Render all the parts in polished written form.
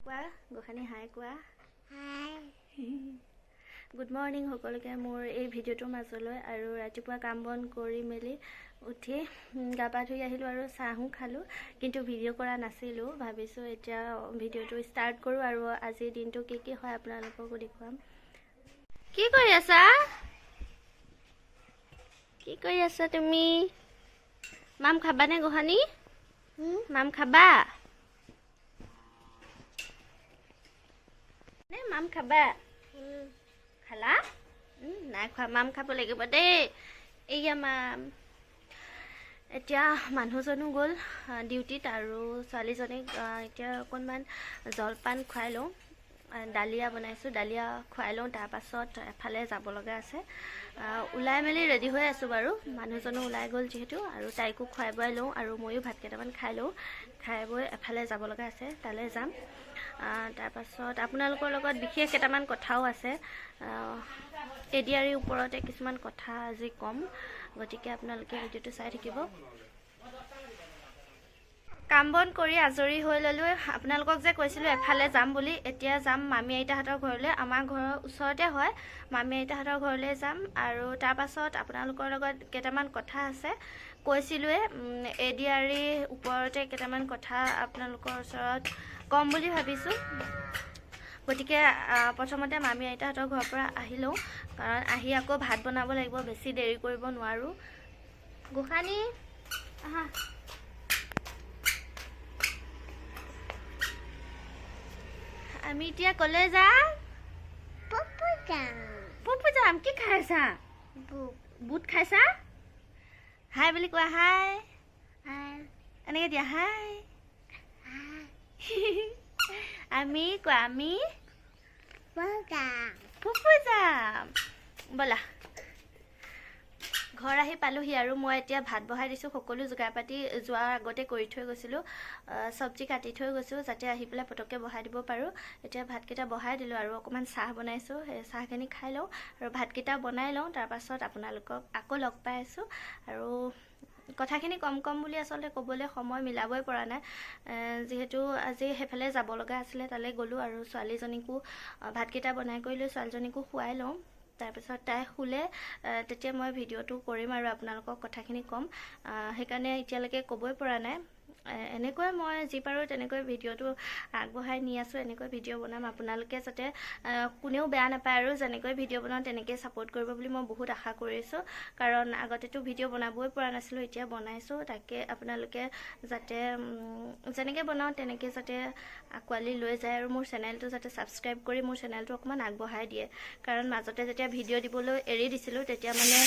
কোৱা গোখানি হাই কোৱা hi good morning সকলোকে মোৰ এই ভিডিঅ'টোৰ মাজলৈ আৰু ৰাতিপুৱা কাম বন কৰি মেলি উঠি গা পা ধুই আহিলোঁ আৰু চাহো খালোঁ কিন্তু ভিডিঅ' কৰা নাছিলোঁ ভাবিছোঁ এতিয়া ভিডিঅ'টো ষ্টাৰ্ট কৰোঁ আৰু আজিৰ দিনটো কি হয় আপোনালোককো দেখুৱাম কি কৰি আছা তুমি মাম খাবানে গোহানি মাম খাবা নে মাম খাবা খালা নাই খোৱা মাম খাব লাগিব দেই এইয়া মাম এতিয়া মানুহজনো গ'ল ডিউটিত আৰু ছোৱালীজনীক এতিয়া অকণমান জলপান খুৱাই লওঁ ডালিয়া বনাইছোঁ ডালিয়া খুৱাই লওঁ তাৰপাছত এফালে যাব লগা আছে ওলাই মেলি ৰেডি হৈ আছোঁ বাৰু মানুহজনো ওলাই গ'ল যিহেতু আৰু তাইকো খুৱাই বোৱাই লওঁ আৰু ময়ো ভাত কেইটামান খাই লওঁ খাই বৈ এফালে যাব লগা আছে তালৈ যাম তাৰপাছত আপোনালোকৰ লগত বিশেষ কেইটামান কথাও আছে ADRE ওপৰতে কিছুমান কথা আজি ক'ম গতিকে আপোনালোকে ভিডিঅ'টো চাই থাকিব কাম বন কৰি আজৰি হৈ ল'লোঁ আপোনালোকক যে কৈছিলোঁ এফালে যাম বুলি এতিয়া যাম মামী আইতাহঁতৰ ঘৰলৈ আমাৰ ঘৰৰ ওচৰতে হয় মামী আইতাহঁতৰ ঘৰলৈ যাম আৰু তাৰপাছত আপোনালোকৰ লগত কেইটামান কথা আছে কৈছিলোঁৱে ADRE ওপৰতে কেইটামান কথা আপোনালোকৰ ওচৰত ক'ম বুলি ভাবিছোঁ গতিকে প্ৰথমতে মামী আইতাহঁতৰ ঘৰৰ পৰা আহি লওঁ কাৰণ আহি আকৌ ভাত বনাব লাগিব বেছি দেৰি কৰিব নোৱাৰোঁ গোসানী আহা আমি এতিয়া ক'লে যাম পপু যাম কি খাইছা বুট খাইছা হাই বুলি কোৱা হাই এনেকৈ দিয়া হাই আমি কোৱা আমি পপু যাম ব'লা ঘৰ আহি পালোহি আৰু মই এতিয়া ভাত বহাই দিছোঁ সকলো যোগাৰ পাতি যোৱাৰ আগতে কৰি থৈ গৈছিলোঁ চব্জি কাটি থৈ গৈছোঁ যাতে আহি পেলাই পটককৈ বহাই দিব পাৰোঁ এতিয়া ভাতকেইটা বহাই দিলোঁ আৰু অকণমান চাহ বনাইছোঁ সেই চাহখিনি খাই লওঁ আৰু ভাতকেইটা বনাই লওঁ তাৰপাছত আপোনালোকক আকৌ লগ পাই আছোঁ আৰু কথাখিনি কম বুলি আচলতে ক'বলৈ সময় মিলাবই পৰা নাই যিহেতু আজি সেইফালে যাব লগা আছিলে তালৈ গ'লোঁ আৰু ছোৱালীজনীকো ভাতকেইটা বনাই কৰি লৈ ছোৱালীজনীকো খুৱাই লওঁ তাৰপিছত তাই শুলে তেতিয়া মই ভিডিঅ'টো কৰিম আৰু আপোনালোকক কথাখিনি ক'ম সেইকাৰণে এতিয়ালৈকে ক'বই পৰা নাই এনেকৈ মই যি পাৰোঁ তেনেকৈ ভিডিঅ'টো আগবঢ়াই নি আছোঁ এনেকৈ ভিডিঅ' বনাম আপোনালোকে যাতে কোনেও বেয়া নাপায় আৰু যেনেকৈ ভিডিঅ' বনাওঁ তেনেকৈ ছাপোৰ্ট কৰিব বুলি মই বহুত আশা কৰিছোঁ কাৰণ আগতেতো ভিডিঅ' বনাবই পৰা নাছিলোঁ এতিয়া বনাইছোঁ তাকে আপোনালোকে যাতে যেনেকৈ বনাওঁ তেনেকৈ যাতে আঁকোৱালি লৈ যায় আৰু মোৰ চেনেলটো যাতে ছাবস্ক্ৰাইব কৰি মোৰ চেনেলটো অকণমান আগবঢ়াই দিয়ে কাৰণ মাজতে যেতিয়া ভিডিঅ' দিবলৈ এৰি দিছিলোঁ তেতিয়া মানে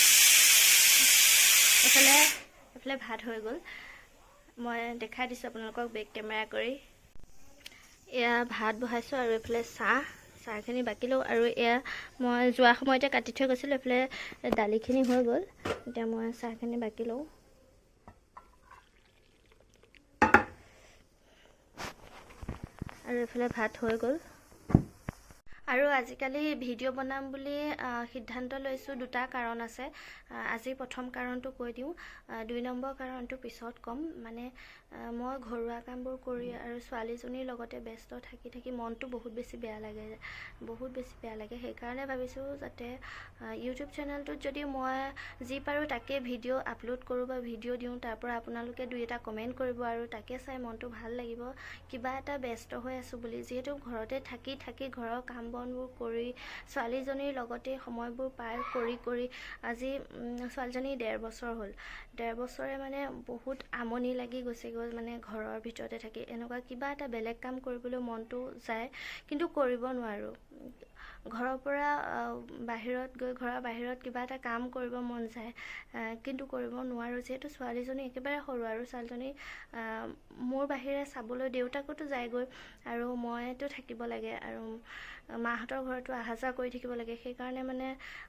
এইফালে ভাত হৈ গ'ল মই দেখাই দিছোঁ আপোনালোকক বেক কেমেৰা কৰি এয়া ভাত বহাইছোঁ আৰু এইফালে চাহখিনি বাকি লওঁ আৰু এয়া মই যোৱা সময়তে কাটি থৈ গৈছিলোঁ এইফালে দালিখিনি হৈ গ'ল এতিয়া মই চাহখিনি বাকি লওঁ আৰু এইফালে ভাত হৈ গ'ল আৰু আজিকালি ভিডিঅ' বনাম বুলি সিদ্ধান্ত লৈছোঁ দুটা কাৰণ আছে আজি প্ৰথম কাৰণটো কৈ দিওঁ 2 নম্বৰ কাৰণটো পিছত ক'ম মানে মই ঘৰুৱা কামবোৰ কৰি আৰু ছোৱালীজনীৰ লগতে ব্যস্ত থাকি মনটো বহুত বেছি বেয়া লাগে সেইকাৰণে ভাবিছোঁ যাতে ইউটিউব চেনেলটোত যদি মই যি পাৰোঁ তাকে ভিডিঅ' আপলোড কৰোঁ বা ভিডিঅ' দিওঁ তাৰ পৰা আপোনালোকে 2-এটা কমেণ্ট কৰিব আৰু তাকে চাই মনটো ভাল লাগিব কিবা এটা ব্যস্ত হৈ আছোঁ বুলি যিহেতু ঘৰতে থাকি ঘৰৰ কাম বনবোৰ কৰি ছোৱালীজনীৰ লগতে সময়বোৰ পাৰ কৰি আজি ছোৱালীজনী 1.5 বছৰ হ'ল 1.5 বছৰে মানে বহুত আমনি লাগি গৈছেগৈ মানে ঘৰৰ ভিতৰতে থাকি এনেকুৱা কিবা এটা বেলেগ কাম কৰিবলৈ মনটো যায় কিন্তু কৰিব নোৱাৰোঁ ঘৰৰ পৰা বাহিৰত গৈ ঘৰৰ বাহিৰত কিবা এটা কাম কৰিব মন যায় কিন্তু কৰিব নোৱাৰোঁ যিহেতু ছোৱালীজনী একেবাৰে সৰু আৰু ছোৱালীজনী মোৰ বাহিৰে চাবলৈ দেউতাকতো যায়গৈ আৰু মইতো থাকিব লাগে আৰু মাহঁতৰ ঘৰতো অহা যোৱা কৰি থাকিব লাগে সেইকাৰণে মানে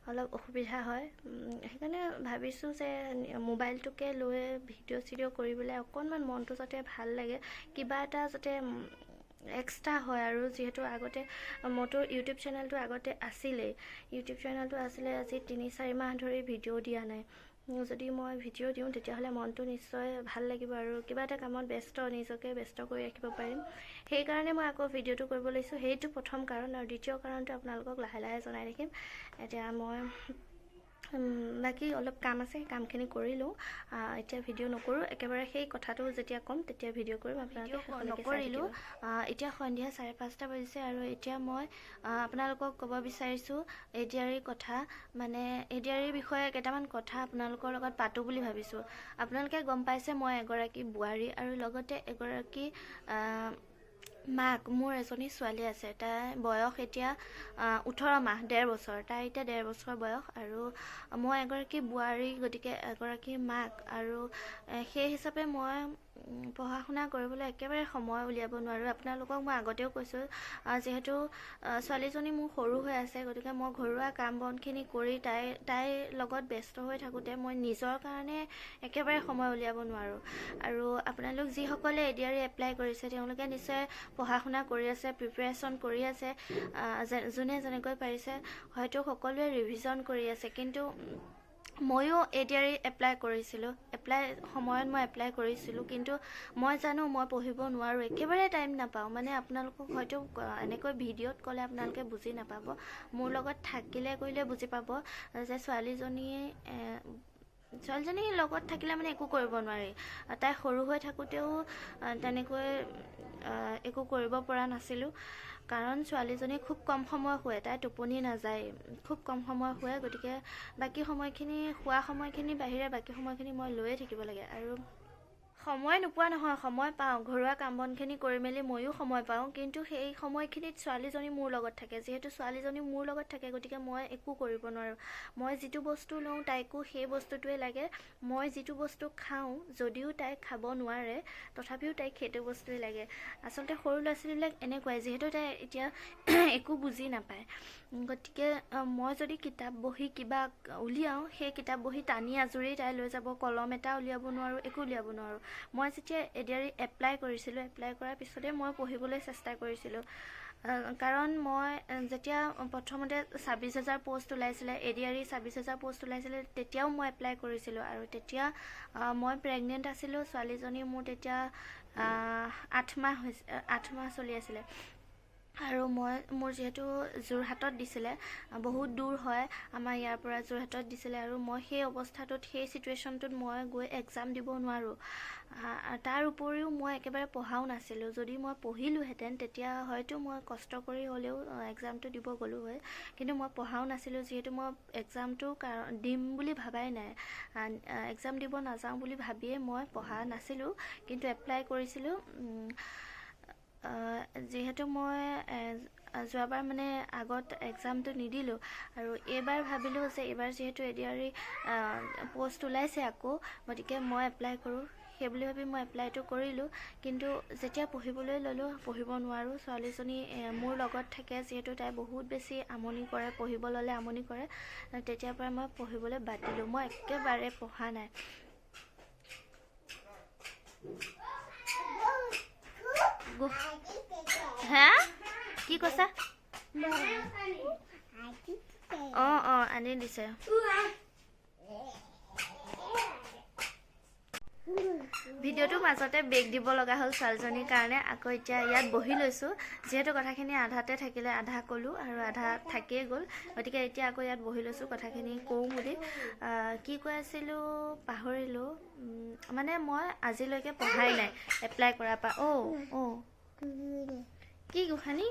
অলপ অসুবিধা হয় সেইকাৰণে ভাবিছোঁ যে মোবাইলটোকে লৈ ভিডিঅ' কৰিবলৈ অকণমান মনটো যাতে ভাল লাগে কিবা এটা যাতে এক্সট্ৰা হয় আৰু যিহেতু আগতে মোৰতো ইউটিউব চেনেলটো আগতে আছিলে আজি 3-4 মাহ ধৰি ভিডিঅ' দিয়া নাই যদি মই ভিডিঅ' দিওঁ তেতিয়াহ'লে মনটো নিশ্চয় ভাল লাগিব আৰু কিবা এটা কামত নিজকে ব্যস্ত কৰি ৰাখিব পাৰিম। সেইকাৰণে মই আকৌ ভিডিঅ'টো কৰিব লৈছোঁ। সেইটো প্ৰথম কাৰণ। আৰু দ্বিতীয় কাৰণটো আপোনালোকক লাহে লাহে জনাই থাকিম। এতিয়া মই বাকী অলপ কাম আছে, কামখিনি কৰি লওঁ। এতিয়া ভিডিঅ' নকৰোঁ, একেবাৰে সেই কথাটো যেতিয়া ক'ম তেতিয়া ভিডিঅ' কৰিম। আপোনালোকে নকৰিলোঁ। এতিয়া সন্ধিয়া 5:30 বাজিছে আৰু এতিয়া মই আপোনালোকক ক'ব বিচাৰিছোঁ ADRE কথা। মানে ADRE বিষয়ে কেইটামান কথা আপোনালোকৰ লগত পাতোঁ বুলি ভাবিছোঁ। আপোনালোকে গম পাইছে মই এগৰাকী বোৱাৰী আৰু লগতে এগৰাকী মাক। মোৰ এজনী ছোৱালী আছে, তাইৰ বয়স এতিয়া 18 মাহ, 1.5 বছৰ। তাই এতিয়া 1.5 বছৰ বয়স আৰু মই এগৰাকী বোৱাৰী, গতিকে এগৰাকী মাক। আৰু সেই হিচাপে মই পঢ়া শুনা কৰিবলৈ একেবাৰে সময় উলিয়াব নোৱাৰোঁ। আপোনালোকক মই আগতেও কৈছোঁ, যিহেতু ছোৱালীজনী মোৰ সৰু হৈ আছে, গতিকে মই ঘৰুৱা কাম বনখিনি কৰি তাইৰ লগত ব্যস্ত হৈ থাকোঁতে মই নিজৰ কাৰণে একেবাৰে সময় উলিয়াব নোৱাৰোঁ। আৰু আপোনালোক যিসকলে ADRE এপ্লাই কৰিছে তেওঁলোকে নিশ্চয় পঢ়া শুনা কৰি আছে, প্ৰিপেৰেশ্যন কৰি আছে। যোনে যেনেকৈ পাৰিছে হয়তো সকলোৱে ৰিভিজন কৰি আছে। কিন্তু ময়ো ADRE এপ্লাই কৰিছিলোঁ। সময়ত মই এপ্লাই কৰিছিলোঁ, কিন্তু মই জানো মই পঢ়িব নোৱাৰোঁ, একেবাৰে টাইম নাপাওঁ। মানে আপোনালোকক হয়তো এনেকৈ ভিডিঅ'ত ক'লে আপোনালোকে বুজি নাপাব। মোৰ লগত থাকিলে কৰিলে বুজি পাব যে ছোৱালীজনীৰ লগত থাকিলে মানে একো কৰিব নোৱাৰি। তাই সৰু হৈ থাকোঁতেও তেনেকৈ একো কৰিব পৰা নাছিলোঁ, কাৰণ ছোৱালীজনী খুব কম সময় শুৱে। তাই টোপনি নাযায়, খুব কম সময় শুৱে। গতিকে বাকী সময়খিনি, শোৱা সময়খিনিৰ বাহিৰে বাকী সময়খিনি মই লৈয়ে থাকিব লাগে। আৰু সময় নোপোৱা নহয়, সময় পাওঁ। ঘৰুৱা কাম বনখিনি কৰি মেলি ময়ো সময় পাওঁ, কিন্তু সেই সময়খিনিত ছোৱালীজনী মোৰ লগত থাকে। যিহেতু ছোৱালীজনী মোৰ লগত থাকে, গতিকে মই একো কৰিব নোৱাৰোঁ। মই যিটো বস্তু লওঁ তাইকো সেই বস্তুটোৱে লাগে। মই যিটো বস্তু খাওঁ, যদিও তাই খাব নোৱাৰে, তথাপিও তাইক সেইটো বস্তুৱে লাগে। আচলতে সৰু ল'ৰা ছোৱালীবিলাক এনেকুৱাই, যিহেতু তাই এতিয়া একো বুজি নাপায়। গতিকে মই যদি কিতাপ বহি কিবা উলিয়াওঁ, সেই কিতাপ বহি টানি আজুৰি তাই লৈ যাব। কলম এটা উলিয়াব নোৱাৰোঁ, একো উলিয়াব নোৱাৰোঁ। মই যেতিয়া ADRE এপ্লাই কৰিছিলোঁ, এপ্লাই কৰাৰ পিছতে মই পঢ়িবলৈ চেষ্টা কৰিছিলোঁ। কাৰণ মই যেতিয়া প্ৰথমতে 26,000 পোষ্ট ওলাইছিলে, ADRE 26,000 পোষ্ট ওলাইছিলে, তেতিয়াও মই এপ্লাই কৰিছিলোঁ। আৰু তেতিয়া মই প্ৰেগনেণ্ট আছিলোঁ। ছোৱালীজনী মোৰ তেতিয়া 8 মাহ চলি আছিলে। আৰু মোৰ যিহেতু যোৰহাটত দিছিলে, বহুত দূৰ হয় আমাৰ ইয়াৰ পৰা, যোৰহাটত দিছিলে। আৰু মই সেই অৱস্থাটোত, সেই চিটুৱেশ্যনটোত মই গৈ এক্সাম দিব নোৱাৰোঁ। তাৰ উপৰিও মই একেবাৰে পঢ়াও নাছিলোঁ। যদি মই পঢ়িলোহেঁতেন তেতিয়া হয়তো মই কষ্ট কৰি হ'লেও এক্সামটো দিব গ'লোঁ হয়, কিন্তু মই পঢ়াও নাছিলোঁ। যিহেতু মই এক্সামটো দিম বুলি ভাবাই নাই, এক্সাম দিব নাযাওঁ বুলি ভাবিয়ে মই পঢ়া নাছিলোঁ, কিন্তু এপ্লাই কৰিছিলোঁ। যিহেতু মই যোৱাবাৰ মানে আগত এক্সামটো নিদিলোঁ, আৰু এইবাৰ ভাবিলোঁ যে এইবাৰ যিহেতু ADRE পোষ্ট ওলাইছে আকৌ, গতিকে মই এপ্লাই কৰোঁ। সেইবুলি ভাবি মই এপ্লাইটো কৰিলোঁ, কিন্তু যেতিয়া পঢ়িবলৈ ল'লোঁ, পঢ়িব নোৱাৰোঁ। ছোৱালীজনী মোৰ লগত থাকে, যিহেতু তাই বহুত বেছি আমনি কৰে, পঢ়িব ল'লে আমনি কৰে। তেতিয়াৰ পৰা মই পঢ়িবলৈ বাদ দিলোঁ। মই একেবাৰে পঢ়া নাই। হা, কি কৈছা? অঁ আনি দিছে। ভিডিঅ'টো মাজতে ব্ৰেক দিব লগা হ'ল ছোৱালীজনীৰ কাৰণে। আকৌ এতিয়া ইয়াত বহি লৈছোঁ, যিহেতু কথাখিনি আধাতে থাকিলে, আধা ক'লোঁ আৰু আধা থাকিয়ে গ'ল। গতিকে এতিয়া আকৌ ইয়াত বহি লৈছোঁ কথাখিনি কওঁ বুলি। কি কৈ আছিলোঁ পাহৰিলোঁ। মানে মই আজিলৈকে পঢ়াই নাই এপ্লাই কৰাৰ পৰা। কি গোসানী?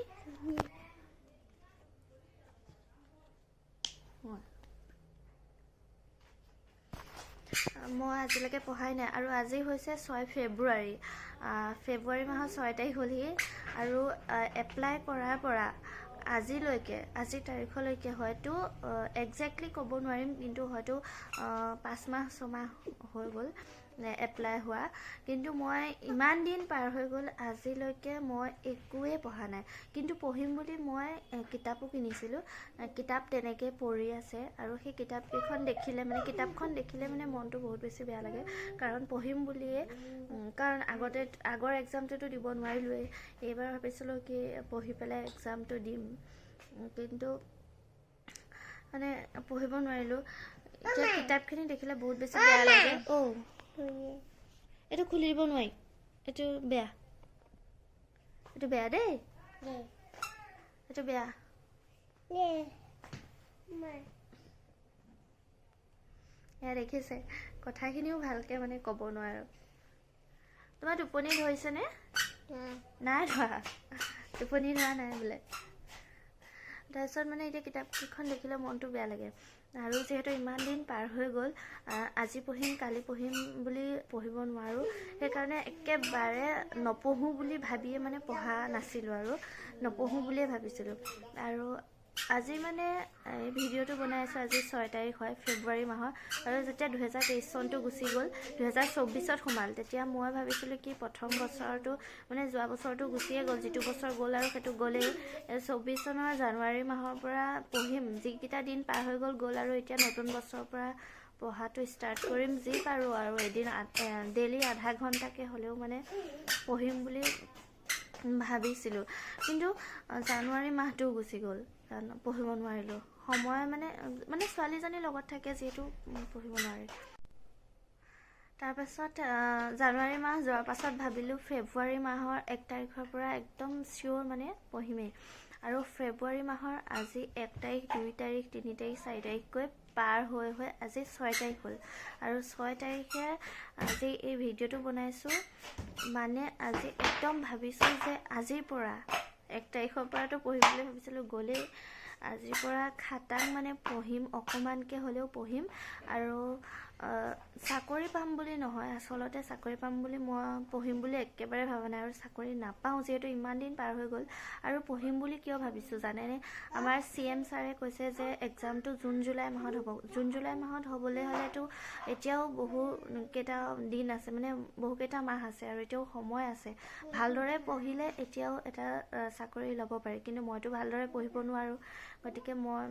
মই আজিলৈকে পঢ়াই নাই। আৰু আজি হৈছে 6 ফেব্ৰুৱাৰী। ফেব্ৰুৱাৰী মাহৰ 6 তাৰিখ হ'লহি, আৰু এপ্লাই কৰাৰ পৰা আজিৰ তাৰিখলৈকে হয়তো একজেক্টলি ক'ব নোৱাৰিম, কিন্তু হয়তো 5 মাহ 6 মাহ হৈ গ'ল এপ্লাই হোৱা। কিন্তু মই ইমান দিন পাৰ হৈ গ'ল, আজিলৈকে মই একোৱেই পঢ়া নাই। কিন্তু পঢ়িম বুলি মই কিতাপো কিনিছিলোঁ। কিতাপ তেনেকৈ পঢ়ি আছে, আৰু সেই কিতাপখন দেখিলে মানে মনটো বহুত বেছি বেয়া লাগে। কাৰণ পঢ়িম বুলিয়ে, কাৰণ আগৰ এক্সামটোতো দিব নোৱাৰিলোৱেই। এইবাৰ ভাবিছিলোঁ কি পঢ়ি পেলাই এক্সামটো দিম, কিন্তু মানে পঢ়িব নোৱাৰিলোঁ। এতিয়া কিতাপখিনি দেখিলে বহুত বেছি বেয়া লাগে এইটো খুলি দিব নোৱাৰি এইটো বেয়া দেই এইটো বেয়া এয়া দেখিছে কথাখিনিও ভালকে মানে ক'ব নোৱাৰো তোমাৰ টোপনি ধৰিছেনে নাই ধৰা টোপনি ধৰা নাই বোলে তাৰপিছত মানে এতিয়া কিতাপখন দেখিলে মনটো বেয়া লাগে আৰু যিহেতু ইমান দিন পাৰ হৈ গ'ল আজি পঢ়িম কালি পঢ়িম বুলি পঢ়িব নোৱাৰোঁ সেইকাৰণে একেবাৰে নপঢ়োঁ বুলি ভাবিয়ে মানে পঢ়া নাছিলোঁ আৰু নপঢ়োঁ বুলিয়ে ভাবিছিলোঁ আৰু আজি মানে এই ভিডিঅ'টো বনাই আছোঁ আজি 6 তাৰিখ হয় ফেব্ৰুৱাৰী মাহৰ আৰু যেতিয়া 2023 চনটো গুচি গ'ল 2024ত সোমাল তেতিয়া মই ভাবিছিলোঁ কি প্ৰথম বছৰটো মানে যোৱা বছৰটো গুচিয়ে গ'ল যিটো বছৰ গ'ল আৰু সেইটো গ'লেই 24 চনৰ জানুৱাৰী মাহৰ পৰা পঢ়িম যিকেইটা দিন পাৰ হৈ গ'ল আৰু এতিয়া নতুন বছৰৰ পৰা পঢ়াটো ষ্টাৰ্ট কৰিম যি পাৰোঁ আৰু এদিন ডেইলি আধা ঘণ্টাকৈ হ'লেও মানে পঢ়িম বুলি ভাবিছিলোঁ কিন্তু জানুৱাৰী মাহটো গুচি গ'ল পঢ়িব নোৱাৰিলোঁ সময় মানে ছোৱালীজনীৰ লগত থাকে যিহেতু পঢ়িব নোৱাৰি তাৰপাছত জানুৱাৰী মাহ যোৱাৰ পাছত ভাবিলোঁ ফেব্ৰুৱাৰী মাহৰ 1 তাৰিখৰ পৰা একদম চিয়'ৰ মানে পঢ়িমেই আৰু ফেব্ৰুৱাৰী মাহৰ আজি 1 তাৰিখ 2 তাৰিখ 3 তাৰিখ 4 তাৰিখকৈ পাৰ হৈ আজি 6 তাৰিখ হ'ল আৰু 6 তাৰিখে আজি এই ভিডিঅ'টো বনাইছোঁ মানে আজি একদম ভাবিছোঁ যে আজিৰ পৰা 1 তাৰিখৰ পৰাতো পঢ়িম বুলি ভাবিছিলোঁ গ'লেই আজিৰ পৰা খাটাং মানে পঢ়িম অকণমানকৈ হ'লেও পঢ়িম আৰু চাকৰি পাম বুলি নহয় আচলতে চাকৰি পাম বুলি মই পঢ়িম বুলি একেবাৰে ভবা নাই আৰু চাকৰি নাপাওঁ যিহেতু ইমান দিন পাৰ হৈ গ'ল আৰু পঢ়িম বুলি কিয় ভাবিছোঁ জানেনে আমাৰ CM ছাৰে কৈছে যে এক্সামটো জুন জুলাই মাহত হ'ব জুন জুলাই মাহত হ'বলৈ হ'লেতো এতিয়াও বহুকেইটা দিন আছে মানে বহুকেইটা মাহ আছে আৰু এতিয়াও সময় আছে ভালদৰে পঢ়িলে এতিয়াও এটা চাকৰি ল'ব পাৰি কিন্তু মইতো ভালদৰে পঢ়িব নোৱাৰোঁ গতিকে মই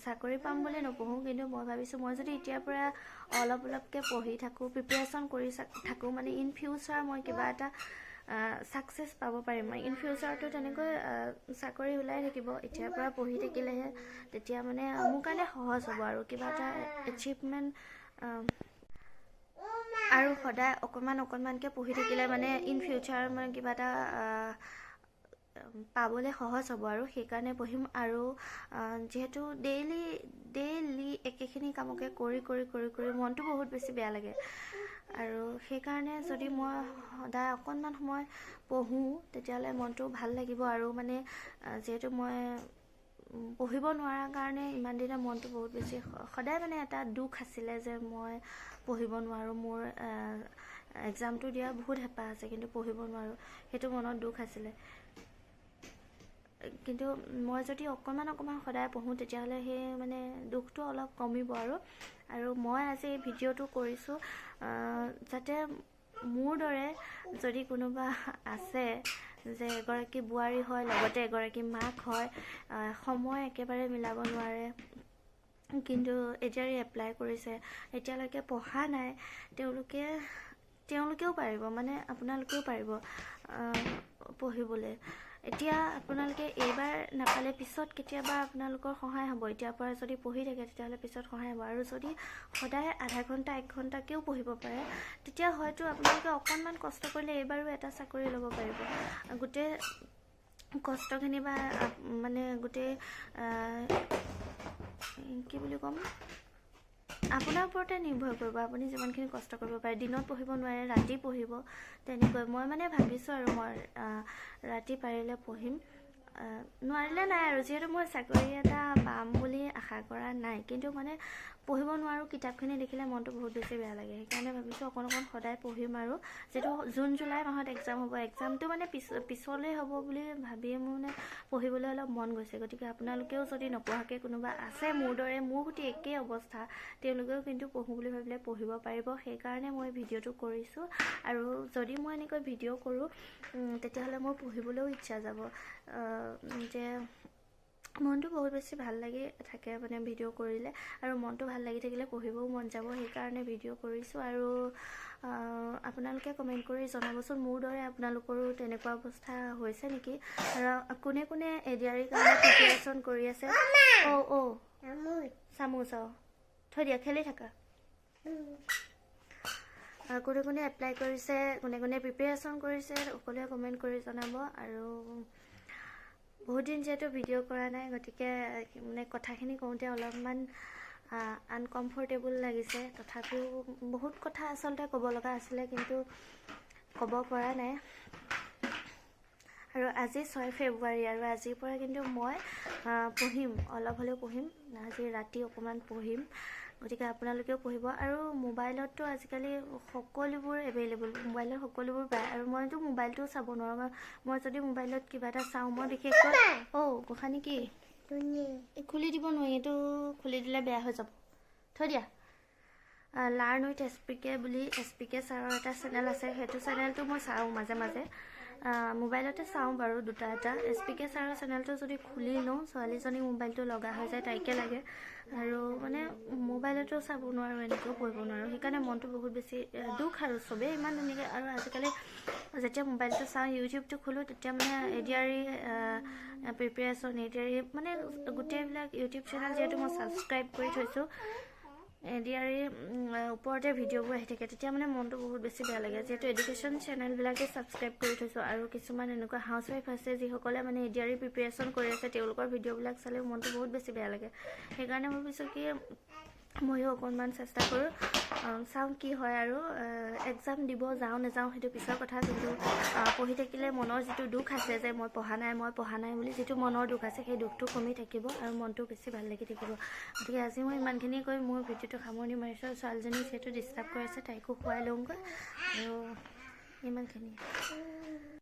চাকৰি পাম বুলি নপঢ়োঁ কিন্তু মই ভাবিছোঁ মই যদি এতিয়াৰ পৰা অলপকৈ পঢ়ি থাকোঁ প্ৰিপেৰেশ্যন কৰি থাকোঁ মানে ইন ফিউচাৰ মই কিবা এটা ছাকচেছ পাব পাৰিম ইন ফিউচাৰটো তেনেকৈ চাকৰি ওলাই থাকিব এতিয়াৰ পৰা পঢ়ি থাকিলেহে তেতিয়া মানে মোৰ কাৰণে সহজ হ'ব আৰু কিবা এটা এচিভমেণ্ট আৰু সদায় অকণমানকৈ পঢ়ি থাকিলে মানে ইন ফিউচাৰ মানে কিবা এটা পাবলৈ সহজ হ'ব আৰু সেইকাৰণে পঢ়িম আৰু যিহেতু ডেইলি একেখিনি কামকে কৰি মনটো বহুত বেছি বেয়া লাগে আৰু সেইকাৰণে যদি মই সদায় অকণমান সময় পঢ়োঁ তেতিয়াহ'লে মনটো ভাল লাগিব আৰু মানে যিহেতু মই পঢ়িব নোৱাৰাৰ কাৰণে ইমান দিনে মনটো বহুত বেছি সদায় মানে এটা দুখ আছিলে যে মই পঢ়িব নোৱাৰোঁ মোৰ এক্সামটো দিয়া বহুত হেঁপাহ আছে কিন্তু পঢ়িব নোৱাৰোঁ সেইটো মনত দুখ আছিলে কিন্তু মই যদি অকণমান সদায় পঢ়োঁ তেতিয়াহ'লে সেই মানে দুখটো অলপ কমিব আৰু মই আজি এই ভিডিঅ'টো কৰিছোঁ যাতে মোৰ দৰে যদি কোনোবা আছে যে এগৰাকী বোৱাৰী হয় লগতে এগৰাকী মাক হয় সময় একেবাৰে মিলাব নোৱাৰে কিন্তু ADRE এপ্লাই কৰিছে এতিয়ালৈকে পঢ়া নাই তেওঁলোকেও পাৰিব মানে আপোনালোকেও পাৰিব পঢ়িবলৈ এতিয়া আপোনালোকে এইবাৰ নাপালে পিছত কেতিয়াবা আপোনালোকৰ সহায় হ'ব এতিয়াৰ পৰা যদি পঢ়ি থাকে তেতিয়াহ'লে পিছত সহায় হ'ব আৰু যদি সদায় আধা ঘণ্টা 1 ঘণ্টাকৈও পঢ়িব পাৰে তেতিয়া হয়তো আপোনালোকে অকণমান কষ্ট কৰিলে এইবাৰো এটা চাকৰি ল'ব পাৰিব গোটেই কষ্টখিনি বা মানে গোটেই কি বুলি ক'ম আপোনাৰ ওপৰতে নিৰ্ভৰ কৰিব আপুনি যিমানখিনি কষ্ট কৰিব পাৰে দিনত পঢ়িব নোৱাৰে ৰাতি পঢ়িব তেনেকৈ মই মানে ভাবিছোঁ আৰু মই ৰাতি পাৰিলে পঢ়িম নোৱাৰিলে নাই আৰু যিহেতু মই চাকৰি এটা পাম বুলি আশা কৰা নাই কিন্তু মানে পঢ়িব নোৱাৰোঁ কিতাপখিনি দেখিলে মনটো বহুত বেছি বেয়া লাগে সেইকাৰণে ভাবিছোঁ অকণ সদায় পঢ়িম আৰু যিহেতু জুন জুলাই মাহত এক্সাম হ'ব এক্সামটো মানে পিছলৈ হ'ব বুলি ভাবিয়ে মোৰ মানে পঢ়িবলৈ অলপ মন গৈছে গতিকে আপোনালোকেও যদি নপঢ়াকৈ কোনোবা আছে মোৰ দৰে মোৰ সৈতে একেই অৱস্থা তেওঁলোকেও কিন্তু পঢ়োঁ বুলি ভাবিলে পঢ়িব পাৰিব সেইকাৰণে মই ভিডিঅ'টো কৰিছোঁ আৰু যদি মই এনেকৈ ভিডিঅ' কৰোঁ তেতিয়াহ'লে মোৰ পঢ়িবলৈও ইচ্ছা যাব যে মনটো বহুত বেছি ভাল লাগি থাকে মানে ভিডিঅ' কৰিলে আৰু মনটো ভাল লাগি থাকিলে পঢ়িবও মন যাব সেইকাৰণে ভিডিঅ' কৰিছোঁ আৰু আপোনালোকে কমেণ্ট কৰি জনাবচোন মোৰ দৰে আপোনালোকৰো তেনেকুৱা অৱস্থা হৈছে নেকি আৰু কোনে ADRE কাৰণে প্ৰিপেৰেশ্যন কৰি আছে চামুচ থৈ দিয়া, খেলি থাকা। কোনে কোনে এপ্লাই কৰিছে, কোনে কোনে প্ৰিপেৰেশ্যন কৰিছে, সকলোৱে কমেণ্ট কৰি জনাব। আৰু বহুত দিন যিহেতু ভিডিঅ' কৰা নাই, গতিকে মানে কথাখিনি কওঁতে অলপমান আনকমফৰ্টেবল লাগিছে। তথাপিও বহুত কথা আচলতে ক'ব লগা আছিলে, কিন্তু ক'ব পৰা নাই। আৰু আজি 6 ফেব্ৰুৱাৰী, আৰু আজিৰ পৰা কিন্তু মই পঢ়িম, অলপ হ'লেও পঢ়িম। আজি ৰাতি অকণমান পঢ়িম, গতিকে আপোনালোকেও পঢ়িব। আৰু মোবাইলততো আজিকালি সকলোবোৰ এভেইলেবল, মোবাইলত সকলোবোৰ পায়। আৰু মইতো মোবাইলটো চাব নোৱাৰোঁ। মই যদি মোবাইলত কিবা এটা চাওঁ, মই বিশেষকৈ গোসানী কি খুলি দিব নোৱাৰি, এইটো খুলি দিলে বেয়া হৈ যাব। থৈ দিয়া। লাৰ্ণ উইথ এছপিকে বুলি এছপিকে ছাৰৰ এটা চেনেল আছে, সেইটো চেনেলটো মই চাওঁ মাজে মাজে। মোবাইলতে চাওঁ বাৰু দুটা এটা। এছপিকে ছাৰৰ চেনেলটো যদি খুলি লওঁ, ছোৱালীজনী মোবাইলটো লগা হৈ যায়, তাইকে লাগে। আৰু মানে মোবাইলতো চাব নোৱাৰোঁ, এনেকৈও পঢ়িব নোৱাৰোঁ। সেইকাৰণে মনটো বহুত বেছি দুখ। আৰু চবেই ইমান ধুনীয়াকৈ, আৰু আজিকালি যেতিয়া মোবাইলটো চাওঁ, ইউটিউবটো খোলোঁ, তেতিয়া মানে ADRE প্ৰিপেৰেশ্যন, ADRE মানে গোটেইবিলাক ইউটিউব চেনেল যিহেতু মই ছাবস্ক্ৰাইব কৰি থৈছোঁ, ADRE ওপৰতে ভিডিঅ'বোৰ আহি থাকে, তেতিয়া মানে মনটো বহুত বেছি বেয়া লাগে। যিহেতু এডুকেশ্যন চেনেলবিলাকে ছাবস্ক্ৰাইব কৰি থৈছোঁ, আৰু কিছুমান এনেকুৱা হাউচৱাইফ আছে যিসকলে মানে ADRE প্ৰিপেৰেশ্যন কৰি আছে, তেওঁলোকৰ ভিডিঅ'বিলাক চালেও মনটো বহুত বেছি বেয়া লাগে। সেইকাৰণে মই ভাবিছোঁ কি ময়ো অকণমান চেষ্টা কৰোঁ, চাওঁ কি হয়। আৰু এক্সাম দিব যাওঁ নাযাওঁ সেইটো পিছৰ কথা, কিন্তু পঢ়ি থাকিলে মনৰ যিটো দুখ আছে যে মই পঢ়া নাই বুলি যিটো মনৰ দুখ আছে, সেই দুখটো কমি থাকিব আৰু মনটো বেছি ভাল লাগি থাকিব। গতিকে আজি মই ইমানখিনি কৈ মোৰ ভিডিঅ'টো সামৰণি মাৰিছোঁ। ছোৱালীজনী যিহেতু ডিষ্টাৰ্ব কৰি আছে, তাইকো খুৱাই লওঁগৈ, আৰু ইমানখিনি।